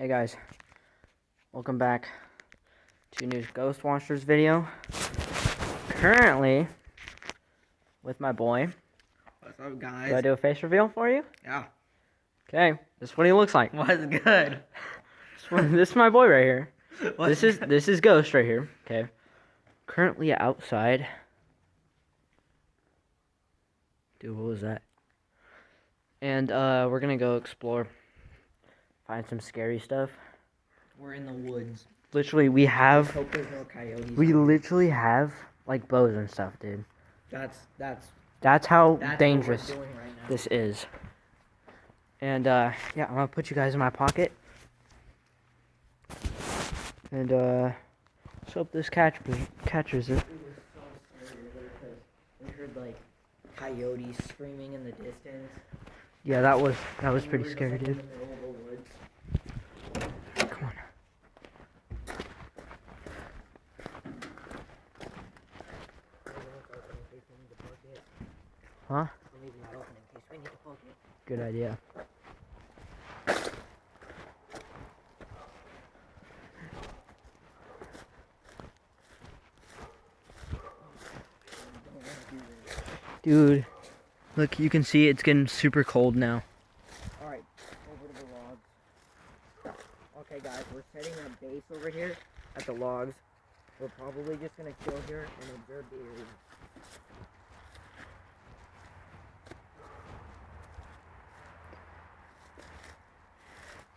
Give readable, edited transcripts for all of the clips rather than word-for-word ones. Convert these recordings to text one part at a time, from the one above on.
Hey guys, welcome back to a new Ghost Watchers video. Currently with my boy. What's up, guys? Do I do a face reveal for you? Yeah. Okay, this is what he looks like. What's good? This is my boy right here. What's This is Ghost right here. Okay. Currently outside. Dude, what was that? And we're gonna go explore. Find some scary stuff. We're in the woods. Literally, we have. Hope there's no coyotes. We literally have like bows and stuff, dude. That's how what dangerous we're doing right now. this is. And yeah, I'm gonna put you guys in my pocket. And let's hope this catches it. We were so scared because we heard like coyotes screaming in the distance. Yeah, that was pretty We were scary, just, dude. in the middle of the woods. Come on. Huh? We're leaving that open in case we need to poke it. Good idea. Dude, look, you can see it's getting super cold now. Alright, over to the logs. Okay guys, we're setting up base over here at the logs. We're probably just gonna chill here and observe the area.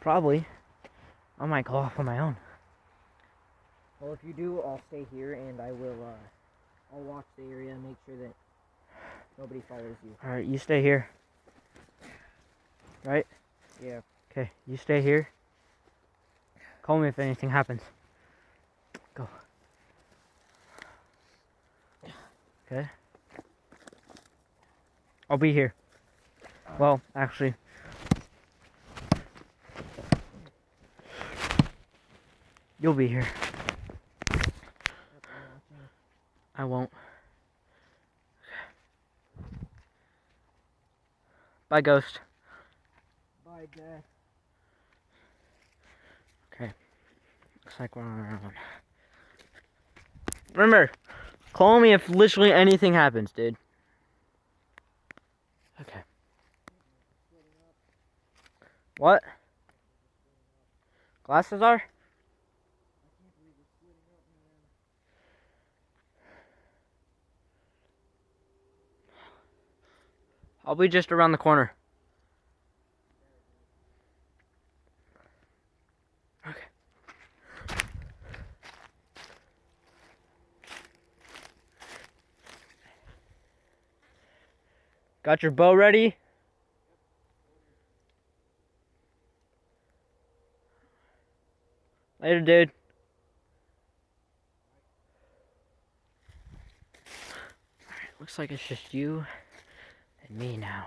Probably. I might go off on my own. Well, if you do, I'll stay here and I will, I'll watch the area and make sure that nobody follows you. Alright, you stay here. Right? Yeah. Okay, you stay here. Call me if anything happens. Go. Okay. I'll be here. Well, actually. You'll be here. I won't. Bye, Ghost. Bye, Dad. Okay. Looks like we're on our own. Remember, call me if literally anything happens, dude. Okay. What? Glasses are? I'll be just around the corner. Okay. Got your bow ready? Later, dude. Alright, looks like it's just you and me now.